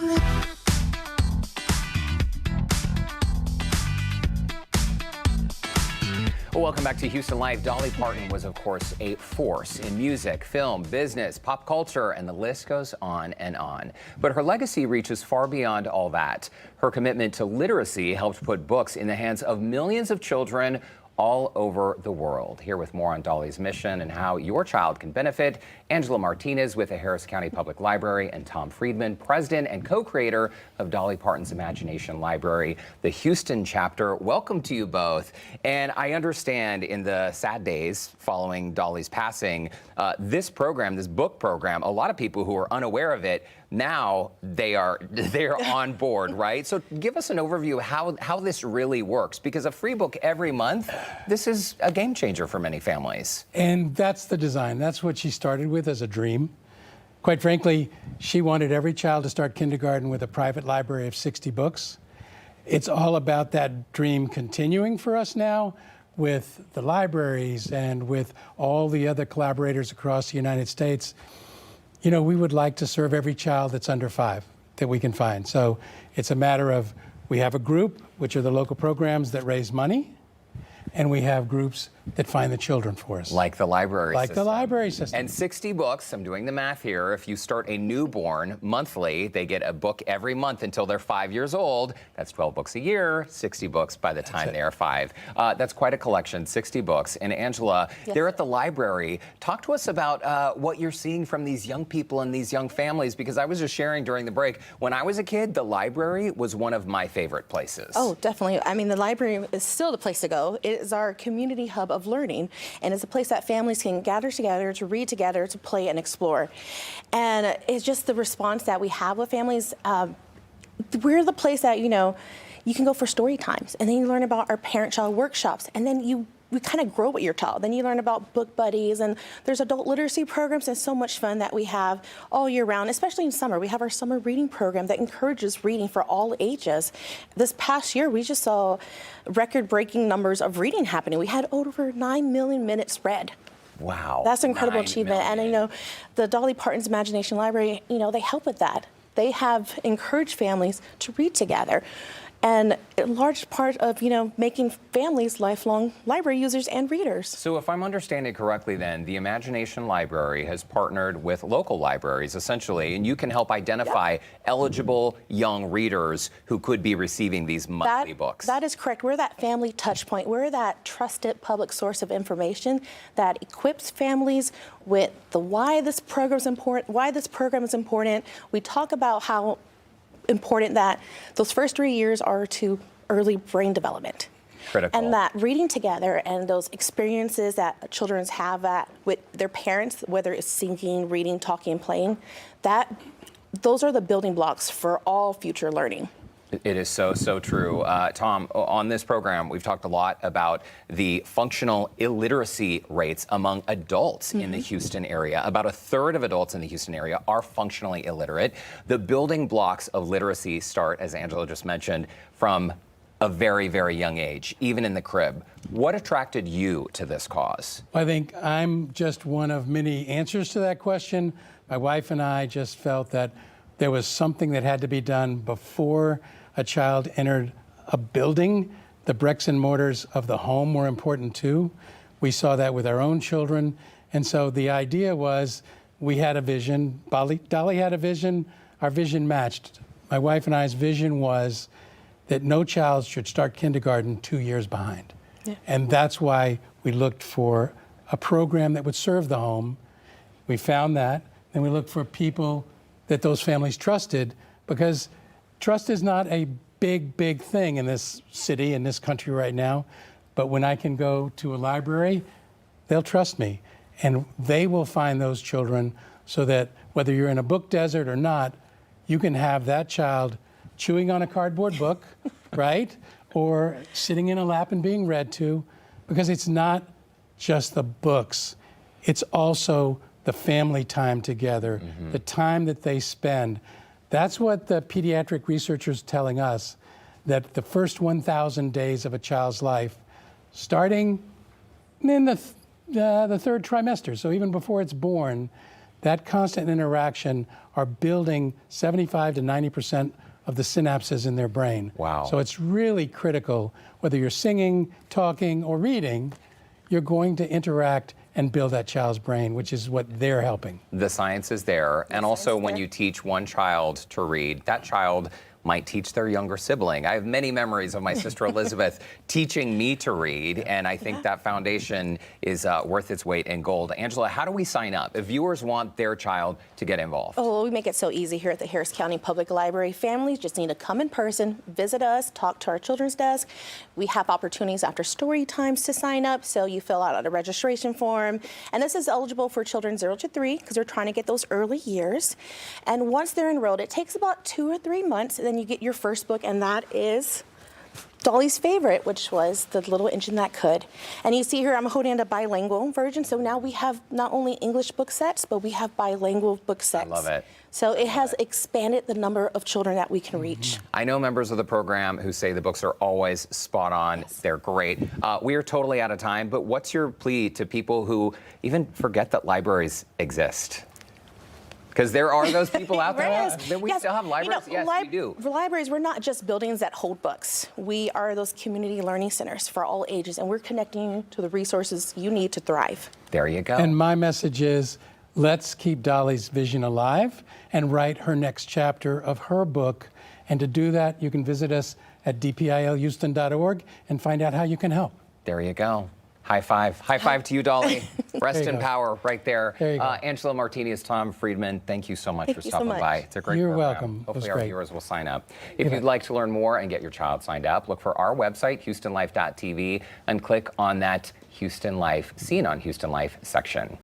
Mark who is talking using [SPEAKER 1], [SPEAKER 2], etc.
[SPEAKER 1] Well, welcome back to Houston Life. Dolly Parton was, of course, a force in music, film, business, pop culture, and the list goes on and on. But her legacy reaches far beyond all that. Her commitment to literacy helped put books in the hands of millions of children all over the world. Here with more on Dolly's mission and how your child can benefit, Angela Martinez with the Harris County Public Library and Tom Friedman, president and co-creator of Dolly Parton's Imagination Library, the Houston chapter. Welcome to you both. And I understand in the sad days following Dolly's passing, this program, this book program, a lot of people who are unaware of it, now they're on board, right? So give us an overview of how this really works, because a free book every month, this is a game changer for many families.
[SPEAKER 2] And that's the design. That's what she started with as a dream. Quite frankly, she wanted every child to start kindergarten with a private library of 60 books. It's all about that dream continuing for us now with the libraries and with all the other collaborators across the United States. You know, we would like to serve every child that's under 5 that we can find. So it's a matter of, we have a group, which are the local programs that raise money, and we have groups that find the children for us.
[SPEAKER 1] Like the library system.
[SPEAKER 2] Like the library system.
[SPEAKER 1] And 60 books, I'm doing the math here. If you start a newborn monthly, they get a book every month until they're 5 years old. That's 12 books a year, 60 books by the time they are 5. That's quite a collection, 60 books. And Angela,
[SPEAKER 3] Yes.
[SPEAKER 1] There at the library, talk to us about what you're seeing from these young people and these young families, because I was just sharing during the break, when I was a kid, the library was one of my favorite places.
[SPEAKER 3] Oh, definitely. I mean, the library is still the place to go. It is our community hub of learning, and it's a place that families can gather together to read together, to play and explore. And it's just the response that we have with families. We're the place that, you know, you can go for story times, and then you learn about our parent-child workshops, and then we kind of grow with your child. Then you learn about book buddies, and there's adult literacy programs, and so much fun that we have all year round, especially in summer. We have our summer reading program that encourages reading for all ages. This past year, we just saw record-breaking numbers of reading happening. We had over 9 million minutes read.
[SPEAKER 1] Wow.
[SPEAKER 3] That's an incredible
[SPEAKER 1] 9
[SPEAKER 3] achievement.
[SPEAKER 1] million.
[SPEAKER 3] And, you know, the Dolly Parton's Imagination Library, you know, they help with that. They have encouraged families to read together. And a large part of, you know, making families lifelong library users and readers.
[SPEAKER 1] So if I'm understanding correctly then, the Imagination Library has partnered with local libraries, essentially, and you can help identify eligible young readers who could be receiving these monthly books.
[SPEAKER 3] That is correct. We're that family touch point. We're that trusted public source of information that equips families with the why this program is important. We talk about how important that those first 3 years are to early brain development.
[SPEAKER 1] Critical.
[SPEAKER 3] And that reading together and those experiences that children have with their parents, whether it's singing, reading, talking, and playing, those are the building blocks for all future learning.
[SPEAKER 1] It is so, so true. Tom, on this program, we've talked a lot about the functional illiteracy rates among adults in the Houston area. About a third of adults in the Houston area are functionally illiterate. The building blocks of literacy start, as Angela just mentioned, from a very, very young age, even in the crib. What attracted you to this cause?
[SPEAKER 2] I think I'm just one of many answers to that question. My wife and I just felt that there was something that had to be done before a child entered a building. The bricks and mortars of the home were important too. We saw that with our own children. And so the idea was, we had a vision, Dolly had a vision, our vision matched. My wife and I's vision was that no child should start kindergarten 2 years behind. Yeah. And that's why we looked for a program that would serve the home. We found that, and we looked for people that those families trusted, because trust is not a big thing in this city, in this country right now. But when I can go to a library, they'll trust me. And they will find those children, so that whether you're in a book desert or not, you can have that child chewing on a cardboard book, right? Or sitting in a lap and being read to, because it's not just the books. It's also the family time together, the time that they spend. That's what the pediatric researchers are telling us, that the first 1,000 days of a child's life, starting in the third trimester, so even before it's born, that constant interaction are building 75 to 90% of the synapses in their brain.
[SPEAKER 1] Wow.
[SPEAKER 2] So it's really critical, whether you're singing, talking, or reading, you're going to interact and build that child's brain, which is what they're helping.
[SPEAKER 1] The science is there. And also when you teach one child to read, that child might teach their younger sibling. I have many memories of my sister Elizabeth teaching me to read, and I think that foundation is worth its weight in gold. Angela, how do we sign up if viewers want their child to get involved?
[SPEAKER 3] Oh, well, we make it so easy here at the Harris County Public Library. Families just need to come in person, visit us, talk to our children's desk. We have opportunities after story times to sign up, so you fill out a registration form. And this is eligible for children 0 to 3 because we're trying to get those early years. And once they're enrolled, it takes about 2 or 3 months, and then you get your first book, and that is Dolly's favorite, which was The Little Engine That Could. And you see here, I'm holding a bilingual version, so now we have not only English book sets, but we have bilingual book sets.
[SPEAKER 1] I love it.
[SPEAKER 3] So it has expanded the number of children that we can reach.
[SPEAKER 1] I know members of the program who say the books are always spot on.
[SPEAKER 3] Yes.
[SPEAKER 1] They're great. We are totally out of time, but what's your plea to people who even forget that libraries exist? Because there are those people out there. That we still have libraries. Yes, we do.
[SPEAKER 3] Libraries, we're not just buildings that hold books. We are those community learning centers for all ages, and we're connecting you to the resources you need to thrive.
[SPEAKER 1] There you go.
[SPEAKER 2] And my message is, let's keep Dolly's vision alive and write her next chapter of her book. And to do that, you can visit us at dpilhouston.org and find out how you can help.
[SPEAKER 1] There you go. High five. High five to you, Dolly. Rest in power right there.
[SPEAKER 2] There you go.
[SPEAKER 1] Angela Martinez, Tom Friedman, thank you so much for
[SPEAKER 3] Thank you so
[SPEAKER 1] stopping
[SPEAKER 3] much.
[SPEAKER 1] by. It's a great
[SPEAKER 2] You're
[SPEAKER 1] program.
[SPEAKER 2] welcome. It was
[SPEAKER 1] Hopefully our
[SPEAKER 2] great.
[SPEAKER 1] viewers will sign up. If you'd like to learn more and get your child signed up, look for our website, HoustonLife.tv, and click on that Houston Life, Seen on Houston Life section.